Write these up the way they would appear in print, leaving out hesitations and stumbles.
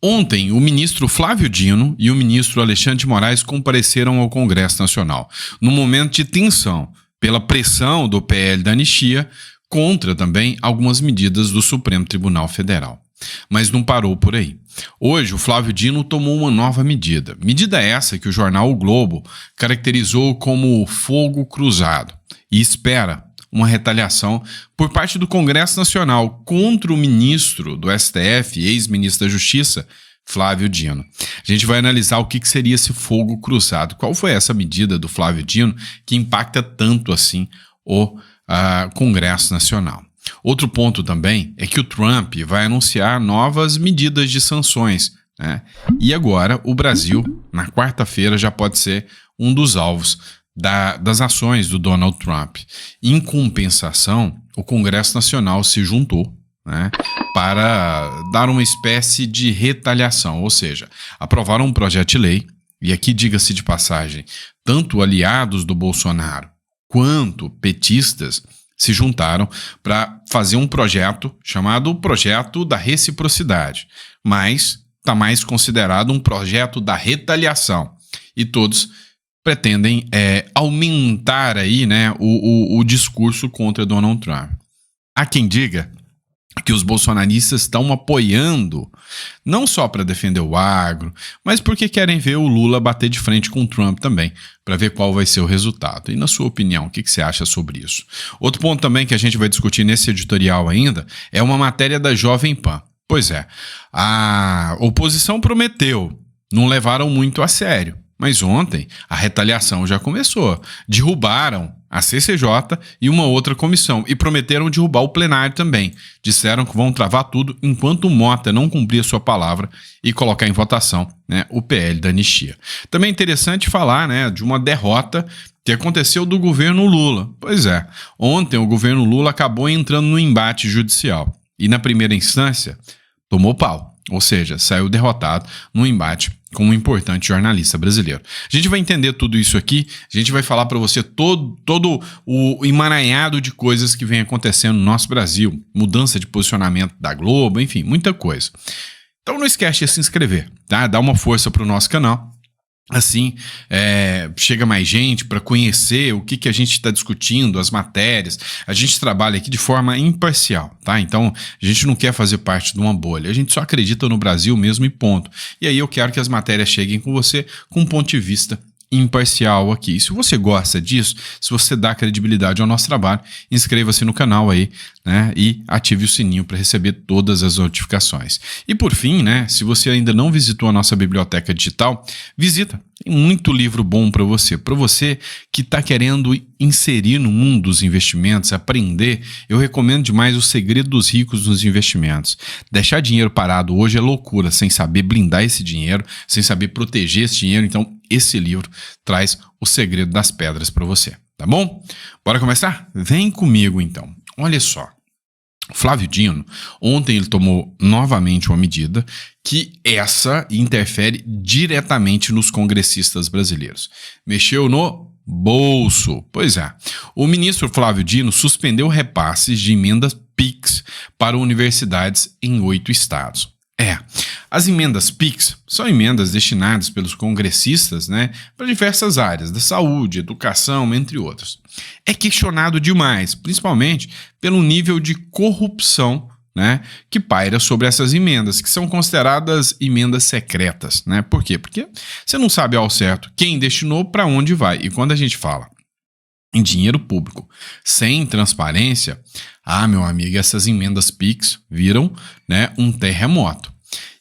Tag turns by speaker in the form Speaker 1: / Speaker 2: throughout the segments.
Speaker 1: Ontem, o ministro Flávio Dino e o ministro Alexandre de Moraes compareceram ao Congresso Nacional, num momento de tensão, pela pressão do PL da anistia, contra também algumas medidas do Supremo Tribunal Federal. Mas não parou por aí. Hoje, o Flávio Dino tomou uma nova medida. Medida essa que o jornal O Globo caracterizou como fogo cruzado e espera uma retaliação por parte do Congresso Nacional contra o ministro do STF, ex-ministro da Justiça, Flávio Dino. A gente vai analisar o que seria esse fogo cruzado. Qual foi essa medida do Flávio Dino que impacta tanto assim o Congresso Nacional? Outro ponto também é que o Trump vai anunciar novas medidas de sanções, né? E agora o Brasil, na quarta-feira, já pode ser um dos alvos das ações do Donald Trump. Em compensação, o Congresso Nacional se juntou, né, para dar uma espécie de retaliação, ou seja, aprovaram um projeto de lei, e aqui diga-se de passagem, tanto aliados do Bolsonaro quanto petistas se juntaram para fazer um projeto chamado Projeto da Reciprocidade, mas está mais considerado um projeto da retaliação, e todos pretendem aumentar aí, né, o discurso contra Donald Trump. Há quem diga que os bolsonaristas estão apoiando, não só para defender o agro, mas porque querem ver o Lula bater de frente com o Trump também, para ver qual vai ser o resultado. E na sua opinião, o que você acha sobre isso? Outro ponto também que a gente vai discutir nesse editorial ainda é uma matéria da Jovem Pan. Pois é, a oposição prometeu, não levaram muito a sério. Mas ontem a retaliação já começou. Derrubaram a CCJ e uma outra comissão e prometeram derrubar o plenário também. Disseram que vão travar tudo enquanto o Mota não cumprir a sua palavra e colocar em votação, né, o PL da anistia. Também é interessante falar, né, de uma derrota que aconteceu do governo Lula. Pois é, ontem o governo Lula acabou entrando no embate judicial e na primeira instância tomou pau. Ou seja, saiu derrotado num embate com um importante jornalista brasileiro. A gente vai entender tudo isso aqui, a gente vai falar para você todo o emaranhado de coisas que vem acontecendo no nosso Brasil, mudança de posicionamento da Globo, enfim, muita coisa. Então não esquece de se inscrever, tá? Dá uma força para o nosso canal. Assim, chega mais gente para conhecer o que a gente está discutindo, as matérias. A gente trabalha aqui de forma imparcial, tá? Então, a gente não quer fazer parte de uma bolha. A gente só acredita no Brasil mesmo e ponto. E aí eu quero que as matérias cheguem com você com um ponto de vista imparcial aqui. E se você gosta disso, se você dá credibilidade ao nosso trabalho, inscreva-se no canal aí, né, e ative o sininho para receber todas as notificações. E por fim, né, se você ainda não visitou a nossa biblioteca digital, visita. Tem muito livro bom para você que está querendo inserir no mundo dos investimentos, aprender. Eu recomendo demais O Segredo dos Ricos nos Investimentos. Deixar dinheiro parado hoje é loucura, sem saber blindar esse dinheiro, sem saber proteger esse dinheiro. Então, esse livro traz o segredo das pedras para você, tá bom? Bora começar? Vem comigo então. Olha só. Flávio Dino, ontem ele tomou novamente uma medida que essa interfere diretamente nos congressistas brasileiros. Mexeu no bolso. Pois é, o ministro Flávio Dino suspendeu repasses de emendas PIX para universidades em 8 estados. As emendas PIX são emendas destinadas pelos congressistas, né, para diversas áreas, da saúde, educação, entre outras. É questionado demais, principalmente pelo nível de corrupção, né, que paira sobre essas emendas, que são consideradas emendas secretas, né? Por quê? Porque você não sabe ao certo quem destinou, para onde vai. E quando a gente fala em dinheiro público sem transparência, meu amigo, essas emendas PIX viram, né, um terremoto.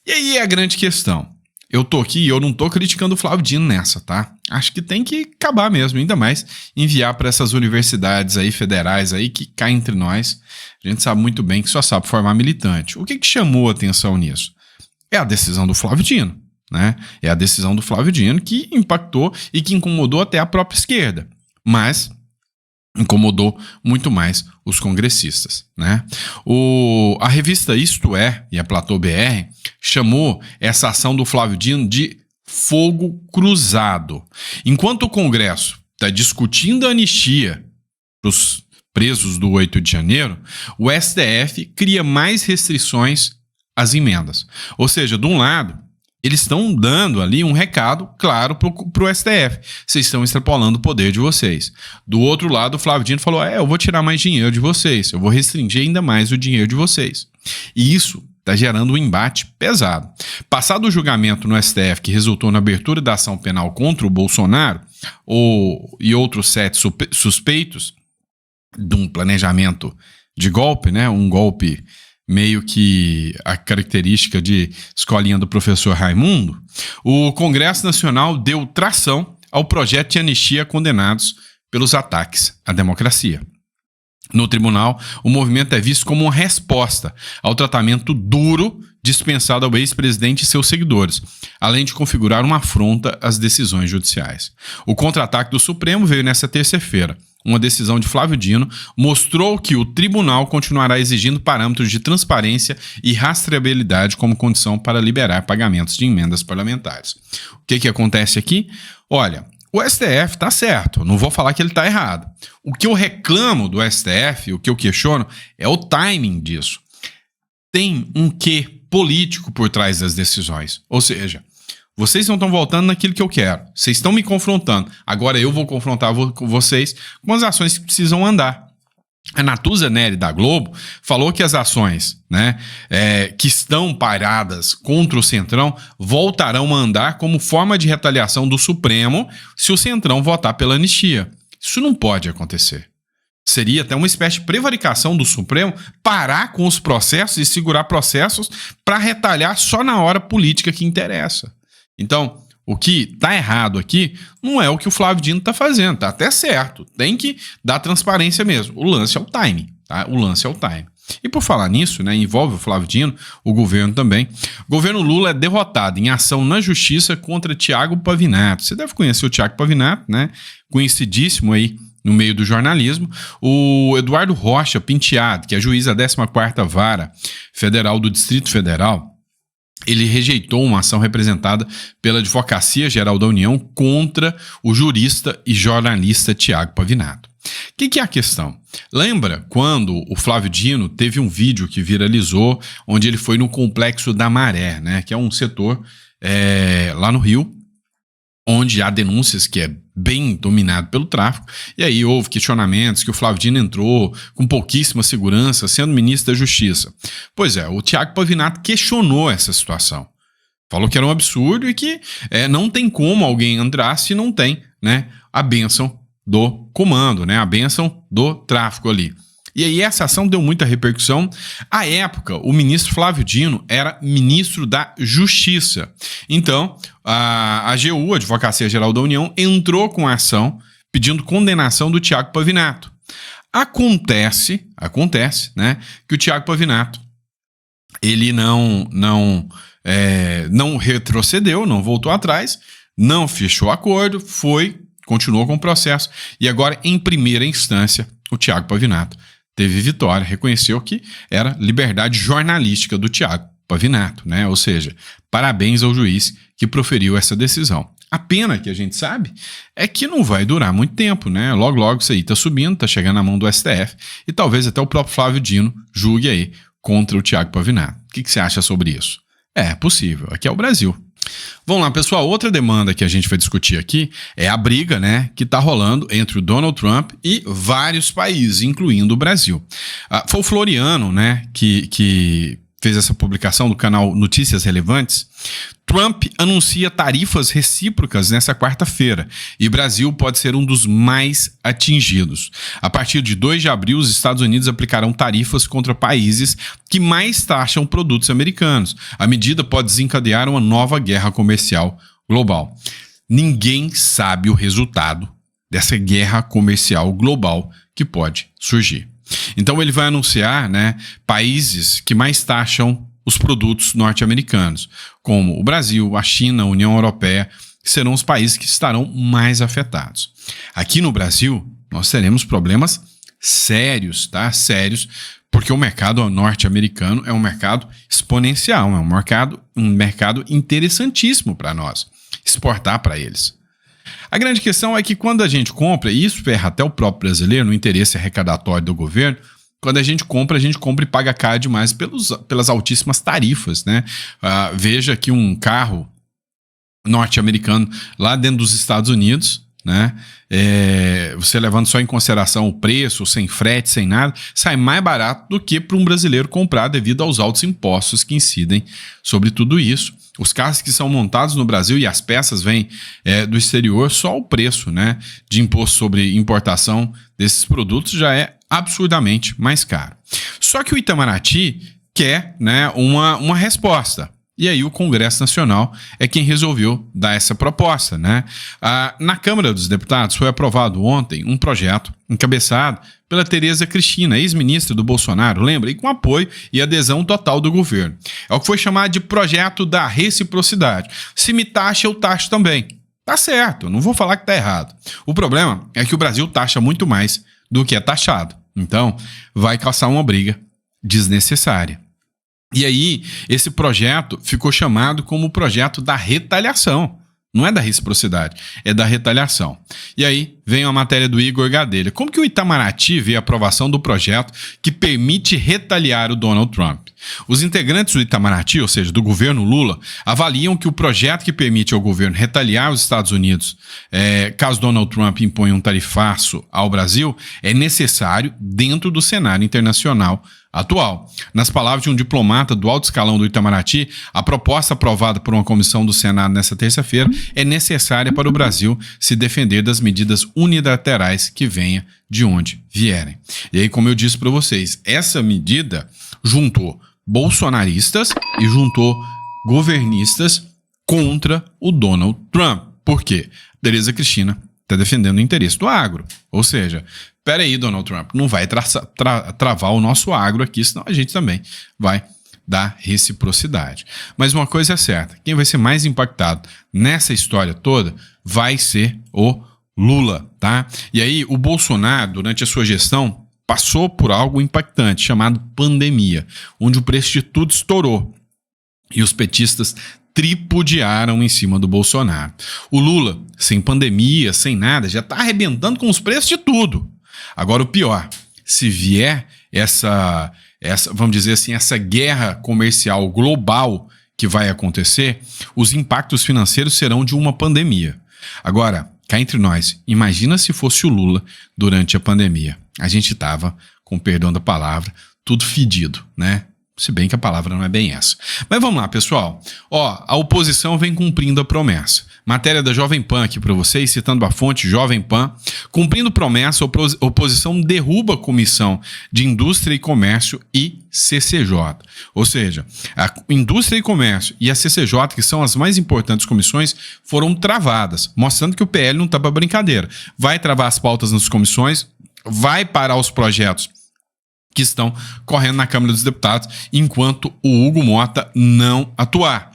Speaker 1: E aí é a grande questão. Eu tô aqui e eu não tô criticando o Flávio Dino nessa, tá? Acho que tem que acabar mesmo, ainda mais enviar para essas universidades aí federais aí que cá entre nós, a gente sabe muito bem que só sabe formar militante. O que chamou a atenção nisso? É a decisão do Flávio Dino, né? É a decisão do Flávio Dino que impactou e que incomodou até a própria esquerda. Mas incomodou muito mais os congressistas, né? A revista Isto É e a Platô BR chamou essa ação do Flávio Dino de fogo cruzado. Enquanto o Congresso está discutindo a anistia para os presos do 8 de janeiro, o STF cria mais restrições as emendas. Ou seja, de um lado, eles estão dando ali um recado claro para o STF. Vocês estão extrapolando o poder de vocês. Do outro lado, o Flávio Dino falou, eu vou tirar mais dinheiro de vocês, eu vou restringir ainda mais o dinheiro de vocês. E isso está gerando um embate pesado. Passado o julgamento no STF que resultou na abertura da ação penal contra o Bolsonaro e outros 7 suspeitos de um planejamento de golpe, né? Um golpe meio que a característica de escolinha do professor Raimundo, o Congresso Nacional deu tração ao projeto de anistia a condenados pelos ataques à democracia. No tribunal, o movimento é visto como uma resposta ao tratamento duro dispensado ao ex-presidente e seus seguidores, além de configurar uma afronta às decisões judiciais. O contra-ataque do Supremo veio nesta terça-feira. Uma decisão de Flávio Dino mostrou que o tribunal continuará exigindo parâmetros de transparência e rastreabilidade como condição para liberar pagamentos de emendas parlamentares. O que acontece aqui? Olha, o STF está certo, não vou falar que ele está errado. O que eu reclamo do STF, o que eu questiono, é o timing disso. Tem um quê político por trás das decisões. Ou seja, vocês não estão voltando naquilo que eu quero. Vocês estão me confrontando. Agora eu vou confrontar vocês com as ações que precisam andar. A Natuza Neri da Globo falou que as ações, né, que estão paradas contra o Centrão voltarão a andar como forma de retaliação do Supremo se o Centrão votar pela anistia. Isso não pode acontecer. Seria até uma espécie de prevaricação do Supremo parar com os processos e segurar processos para retalhar só na hora política que interessa. Então, o que está errado aqui não é o que o Flávio Dino está fazendo, tá até certo, tem que dar transparência mesmo. O lance é o timing, tá? O lance é o timing. E por falar nisso, né, envolve o Flávio Dino, o governo também. O governo Lula é derrotado em ação na justiça contra Thiago Pavinato. Você deve conhecer o Thiago Pavinato, né? Conhecidíssimo aí no meio do jornalismo. O Eduardo Rocha Penteado, que é juiz da 14ª Vara Federal do Distrito Federal, ele rejeitou uma ação representada pela Advocacia Geral da União contra o jurista e jornalista Thiago Pavinato. O que é a questão? Lembra quando o Flávio Dino teve um vídeo que viralizou, onde ele foi no Complexo da Maré, né, que é um setor lá no Rio, onde há denúncias que é bem dominado pelo tráfico, e aí houve questionamentos que o Flávio Dino entrou com pouquíssima segurança, sendo ministro da Justiça. Pois é, o Thiago Pavinato questionou essa situação. Falou que era um absurdo e que não tem como alguém entrar se não tem, né, a bênção do comando, né, a bênção do tráfico ali. E aí essa ação deu muita repercussão. À época, o ministro Flávio Dino era ministro da Justiça. Então, a AGU, a Advocacia Geral da União, entrou com a ação pedindo condenação do Thiago Pavinato. Acontece, né, que o Thiago Pavinato, ele não retrocedeu, não voltou atrás, não fechou acordo, continuou com o processo. E agora, em primeira instância, o Thiago Pavinato teve vitória, reconheceu que era liberdade jornalística do Thiago Pavinato, né? Ou seja, parabéns ao juiz que proferiu essa decisão. A pena que a gente sabe é que não vai durar muito tempo, né? Logo, logo isso aí tá subindo, tá chegando na mão do STF e talvez até o próprio Flávio Dino julgue aí contra o Thiago Pavinato. O que você acha sobre isso? É possível, aqui é o Brasil. Vamos lá, pessoal, outra demanda que a gente vai discutir aqui é a briga, né, que está rolando entre o Donald Trump e vários países, incluindo o Brasil. Foi o Floriano, né, que fez essa publicação do canal Notícias Relevantes. Trump anuncia tarifas recíprocas nessa quarta-feira e Brasil pode ser um dos mais atingidos. A partir de 2 de abril, os Estados Unidos aplicarão tarifas contra países que mais taxam produtos americanos. A medida pode desencadear uma nova guerra comercial global. Ninguém sabe o resultado dessa guerra comercial global que pode surgir. Então ele vai anunciar, né, países que mais taxam os produtos norte-americanos, como o Brasil, a China, a União Europeia, que serão os países que estarão mais afetados. Aqui no Brasil, nós teremos problemas sérios, tá? Sérios, porque o mercado norte-americano é um mercado exponencial, é um mercado interessantíssimo para nós, exportar para eles. A grande questão é que quando a gente compra, e isso ferra até o próprio brasileiro, no interesse arrecadatório do governo, quando a gente compra e paga caro demais pelas altíssimas tarifas, né? Veja que um carro norte-americano lá dentro dos Estados Unidos, né? Você levando só em consideração o preço, sem frete, sem nada, sai mais barato do que para um brasileiro comprar devido aos altos impostos que incidem sobre tudo isso. Os carros que são montados no Brasil e as peças vêm do exterior, só o preço, né, de imposto sobre importação desses produtos já é absurdamente mais caro. Só que o Itamaraty quer, né, uma resposta. E aí o Congresso Nacional é quem resolveu dar essa proposta, né? Na Câmara dos Deputados foi aprovado ontem um projeto encabeçado pela Tereza Cristina, ex-ministra do Bolsonaro, lembra? E com apoio e adesão total do governo. É o que foi chamado de projeto da reciprocidade. Se me taxa, eu taxo também. Tá certo, não vou falar que tá errado. O problema é que o Brasil taxa muito mais do que é taxado. Então, vai causar uma briga desnecessária. E aí, esse projeto ficou chamado como o projeto da retaliação. Não é da reciprocidade, é da retaliação. E aí, vem a matéria do Igor Gadelha. Como que o Itamaraty vê a aprovação do projeto que permite retaliar o Donald Trump? Os integrantes do Itamaraty, ou seja, do governo Lula, avaliam que o projeto que permite ao governo retaliar os Estados Unidos, caso Donald Trump imponha um tarifaço ao Brasil, é necessário dentro do cenário internacional atual. Nas palavras de um diplomata do alto escalão do Itamaraty, a proposta aprovada por uma comissão do Senado nesta terça-feira é necessária para o Brasil se defender das medidas unilaterais que venha de onde vierem. E aí, como eu disse para vocês, essa medida juntou bolsonaristas e juntou governistas contra o Donald Trump. Por quê? Tereza Cristina está defendendo o interesse do agro. Ou seja, peraí, Donald Trump, não vai travar o nosso agro aqui, senão a gente também vai dar reciprocidade. Mas uma coisa é certa, quem vai ser mais impactado nessa história toda vai ser o Lula, tá? E aí, o Bolsonaro, durante a sua gestão, passou por algo impactante, chamado pandemia, onde o preço de tudo estourou. E os petistas tripudiaram em cima do Bolsonaro. O Lula, sem pandemia, sem nada, já está arrebentando com os preços de tudo. Agora, o pior, se vier essa, vamos dizer assim, essa guerra comercial global que vai acontecer, os impactos financeiros serão de uma pandemia. Agora, cá entre nós, imagina se fosse o Lula durante a pandemia. A gente tava, com perdão da palavra, tudo fedido, né? Se bem que a palavra não é bem essa. Mas vamos lá, pessoal. A oposição vem cumprindo a promessa. Matéria da Jovem Pan aqui para vocês, citando a fonte Jovem Pan. Cumprindo promessa, a oposição derruba a Comissão de Indústria e Comércio e CCJ. Ou seja, a Indústria e Comércio e a CCJ, que são as mais importantes comissões, foram travadas, mostrando que o PL não está para brincadeira. Vai travar as pautas nas comissões, vai parar os projetos que estão correndo na Câmara dos Deputados enquanto o Hugo Mota não atuar.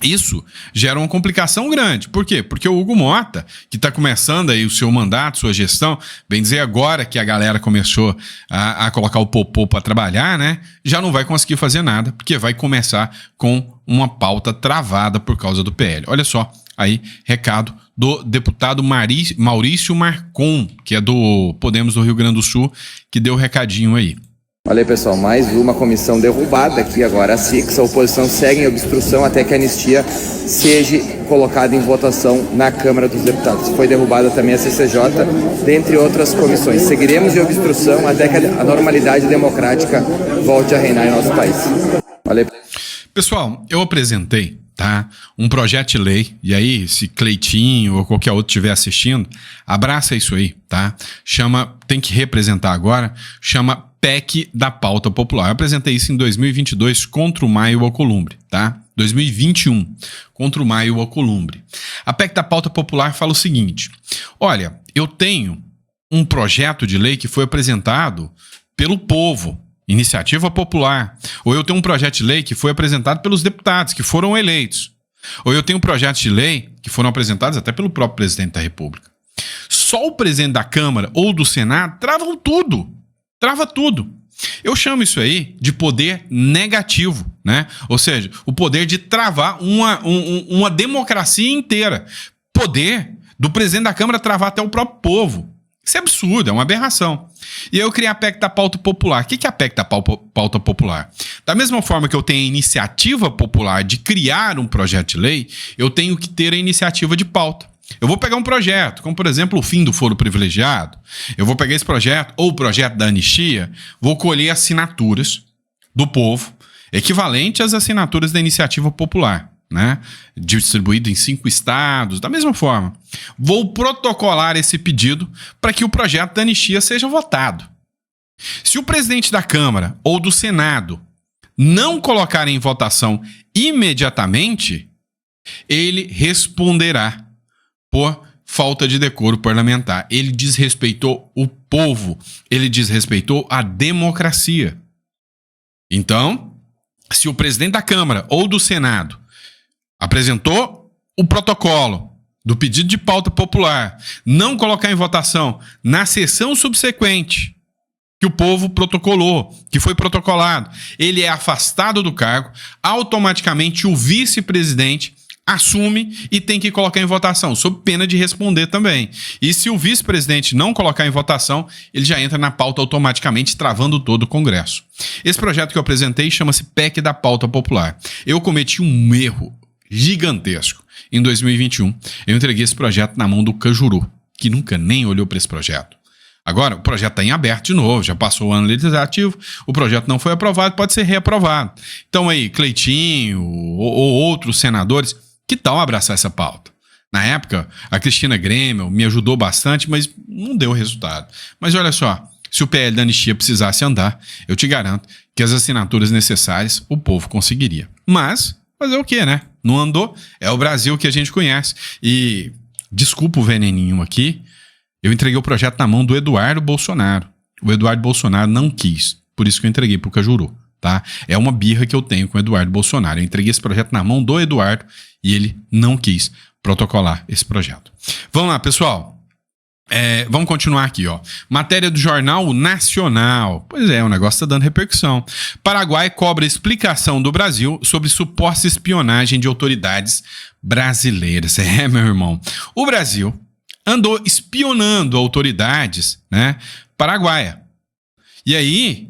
Speaker 1: Isso gera uma complicação grande. Por quê? Porque o Hugo Mota, que está começando aí o seu mandato, sua gestão, bem dizer agora que a galera começou a colocar o popô para trabalhar, né? Já não vai conseguir fazer nada, porque vai começar com uma pauta travada por causa do PL. Olha só, aí, recado do deputado Maurício Marcon, que é do Podemos do Rio Grande do Sul, que deu o recadinho aí.
Speaker 2: Olha aí, pessoal, mais uma comissão derrubada aqui agora. A CICS, a oposição segue em obstrução até que a anistia seja colocada em votação na Câmara dos Deputados. Foi derrubada também a CCJ, dentre outras comissões. Seguiremos em obstrução até que a normalidade democrática volte a reinar em nosso país. Olha aí.
Speaker 1: Pessoal, eu apresentei, tá, um projeto de lei, e aí, se Cleitinho ou qualquer outro estiver assistindo, abraça isso aí, tá? Tem que representar agora, chama PEC da Pauta Popular. Eu apresentei isso em 2022 contra o Maio Alcolumbre, tá? 2021, contra o Maio Alcolumbre. A PEC da Pauta Popular fala o seguinte: olha, eu tenho um projeto de lei que foi apresentado pelo povo, iniciativa popular, ou eu tenho um projeto de lei que foi apresentado pelos deputados que foram eleitos, ou eu tenho projetos de lei que foram apresentados até pelo próprio presidente da República. Só o presidente da Câmara ou do Senado travam tudo. Trava tudo. Eu chamo isso aí de poder negativo, né? Ou seja, o poder de travar uma democracia inteira. Poder do presidente da Câmara travar até o próprio povo. Isso é absurdo, é uma aberração. E aí eu criei a PEC da pauta popular. O que é a PEC da pauta popular? Da mesma forma que eu tenho a iniciativa popular de criar um projeto de lei, eu tenho que ter a iniciativa de pauta. Eu vou pegar um projeto, como por exemplo o fim do foro privilegiado. Eu vou pegar esse projeto, ou o projeto da anistia, vou colher assinaturas do povo, equivalente às assinaturas da iniciativa popular, né? Distribuído em 5 estados, da mesma forma. Vou protocolar esse pedido para que o projeto da anistia seja votado. Se o presidente da Câmara ou do Senado não colocar em votação imediatamente, ele responderá por falta de decoro parlamentar. Ele desrespeitou o povo, ele desrespeitou a democracia. Então, se o presidente da Câmara ou do Senado apresentou o protocolo do pedido de pauta popular, não colocar em votação na sessão subsequente que o povo protocolou, que foi protocolado, ele é afastado do cargo, automaticamente o vice-presidente assume e tem que colocar em votação, sob pena de responder também. E se o vice-presidente não colocar em votação, ele já entra na pauta automaticamente, travando todo o Congresso. Esse projeto que eu apresentei chama-se PEC da Pauta Popular. Eu cometi um erro gigantesco. Em 2021, eu entreguei esse projeto na mão do Cajuru, que nunca nem olhou para esse projeto. Agora, o projeto está em aberto de novo, já passou o ano legislativo, o projeto não foi aprovado, pode ser reaprovado. Então aí, Cleitinho ou outros senadores, que tal abraçar essa pauta? Na época, a Cristina Grêmio me ajudou bastante, mas não deu resultado. Mas olha só, se o PL da anistia precisasse andar, eu te garanto que as assinaturas necessárias o povo conseguiria. Mas, fazer o quê, né? Não andou, é o Brasil que a gente conhece. E, desculpa o veneninho aqui, eu entreguei o projeto na mão do Eduardo Bolsonaro. O Eduardo Bolsonaro não quis, por isso que eu entreguei para o Cajuru. Tá? É uma birra que eu tenho com o Eduardo Bolsonaro. Eu entreguei esse projeto na mão do Eduardo e ele não quis protocolar esse projeto. Vamos lá, pessoal. Vamos continuar aqui, ó. Matéria do Jornal Nacional. Pois é, o negócio está dando repercussão. Paraguai cobra explicação do Brasil sobre suposta espionagem de autoridades brasileiras. Meu irmão. O Brasil andou espionando autoridades, né, paraguaia. E aí,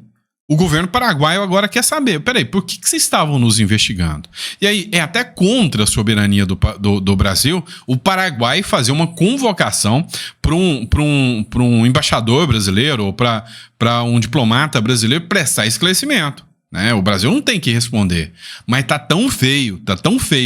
Speaker 1: o governo paraguaio agora quer saber, peraí, por que vocês estavam nos investigando? E aí, é até contra a soberania do Brasil o Paraguai fazer uma convocação para um embaixador brasileiro ou para um diplomata brasileiro prestar esclarecimento. Né? O Brasil não tem que responder, mas tá tão feio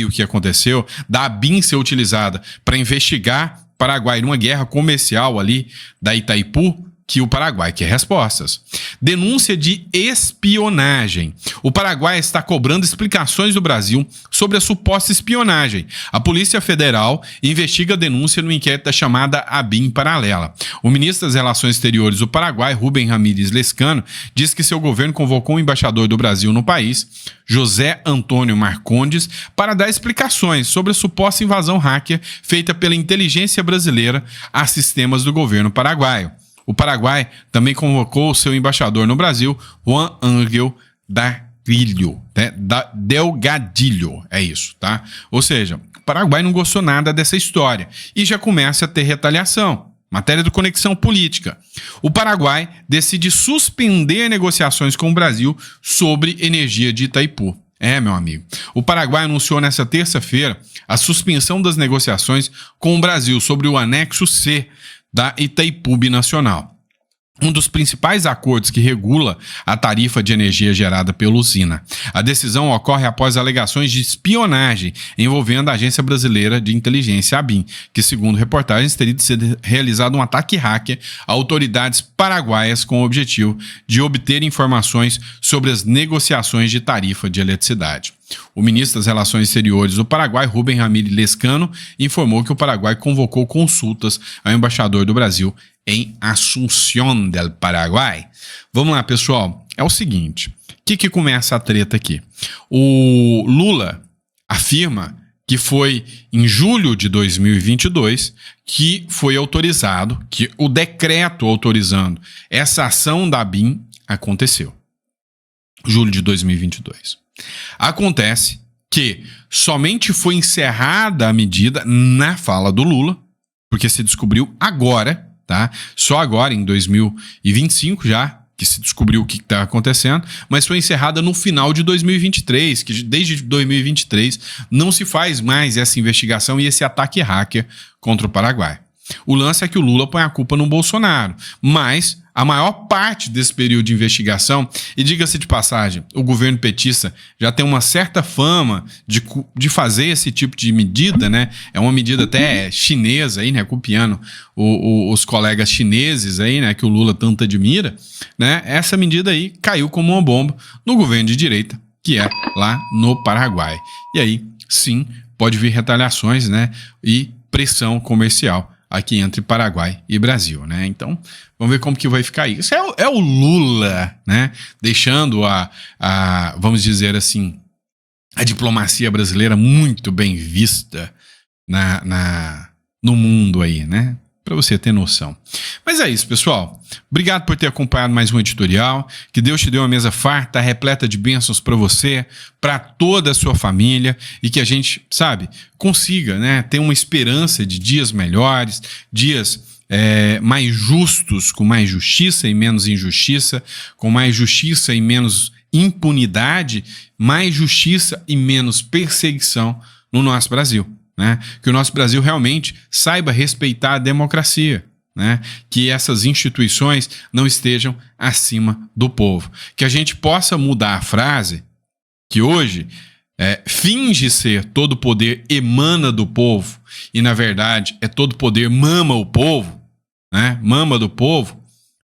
Speaker 1: o que aconteceu, da ABIN ser utilizada para investigar Paraguai numa guerra comercial ali da Itaipu, que o Paraguai quer respostas. Denúncia de espionagem. O Paraguai está cobrando explicações do Brasil sobre a suposta espionagem. A Polícia Federal investiga a denúncia no inquérito da chamada ABIN paralela. O ministro das Relações Exteriores do Paraguai, Rubem Ramírez Lescano, diz que seu governo convocou o embaixador do Brasil no país, José Antônio Marcondes, para dar explicações sobre a suposta invasão hacker feita pela inteligência brasileira a sistemas do governo paraguaio. O Paraguai também convocou o seu embaixador no Brasil, Juan Ángel Delgadillo, é isso, tá? Ou seja, o Paraguai não gostou nada dessa história e já começa a ter retaliação. Matéria do Conexão Política. O Paraguai decide suspender negociações com o Brasil sobre energia de Itaipu. Meu amigo. O Paraguai anunciou nesta terça-feira a suspensão das negociações com o Brasil sobre o anexo C da Itaipu Binacional. Um dos principais acordos que regula a tarifa de energia gerada pela usina. A decisão ocorre após alegações de espionagem envolvendo a Agência Brasileira de Inteligência, ABIN, que, segundo reportagens, teria sido realizado um ataque hacker a autoridades paraguaias com o objetivo de obter informações sobre as negociações de tarifa de eletricidade. O ministro das Relações Exteriores do Paraguai, Rubem Ramírez Lescano, informou que o Paraguai convocou consultas ao embaixador do Brasil em Asunción del Paraguai. Vamos lá, pessoal. É o seguinte, o que começa a treta aqui? O Lula afirma que foi em julho de 2022 que foi autorizado, que o decreto autorizando essa ação da ABIN aconteceu. Julho de 2022. Acontece que somente foi encerrada a medida na fala do Lula, porque se descobriu agora, tá? Só agora, em 2025 já, que se descobriu o que está acontecendo, mas foi encerrada no final de 2023, que desde 2023 não se faz mais essa investigação e esse ataque hacker contra o Paraguai. O lance é que o Lula põe a culpa no Bolsonaro, mas a maior parte desse período de investigação, e diga-se de passagem, o governo petista já tem uma certa fama de fazer esse tipo de medida, né? É uma medida até chinesa aí, né? Copiando os colegas chineses aí, né? Que o Lula tanto admira, né? Essa medida aí caiu como uma bomba no governo de direita, que é lá no Paraguai. E aí, sim, pode vir retaliações, né? E pressão comercial aqui entre Paraguai e Brasil, né? Então, vamos ver como que vai ficar isso. É o Lula, né? Deixando vamos dizer assim, a diplomacia brasileira muito bem vista no mundo aí, né? Para você ter noção. Mas é isso, pessoal. Obrigado por ter acompanhado mais um editorial. Que Deus te dê uma mesa farta, repleta de bênçãos para você, para toda a sua família, e que a gente, sabe, consiga, né, ter uma esperança de dias melhores, dias mais justos, com mais justiça e menos injustiça, com mais justiça e menos impunidade, mais justiça e menos perseguição no nosso Brasil. Né? Que o nosso Brasil realmente saiba respeitar a democracia, né? Que essas instituições não estejam acima do povo. Que a gente possa mudar a frase que hoje finge ser todo poder emana do povo e na verdade é todo poder mama o povo, né? Mama do povo,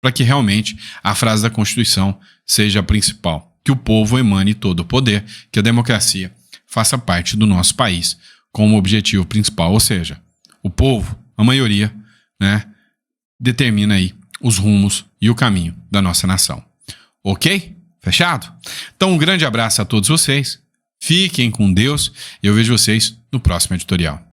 Speaker 1: para que realmente a frase da Constituição seja a principal. Que o povo emane todo o poder, que a democracia faça parte do nosso país como objetivo principal, ou seja, o povo, a maioria, né, determina aí os rumos e o caminho da nossa nação. Ok? Fechado? Então, um grande abraço a todos vocês, fiquem com Deus e eu vejo vocês no próximo editorial.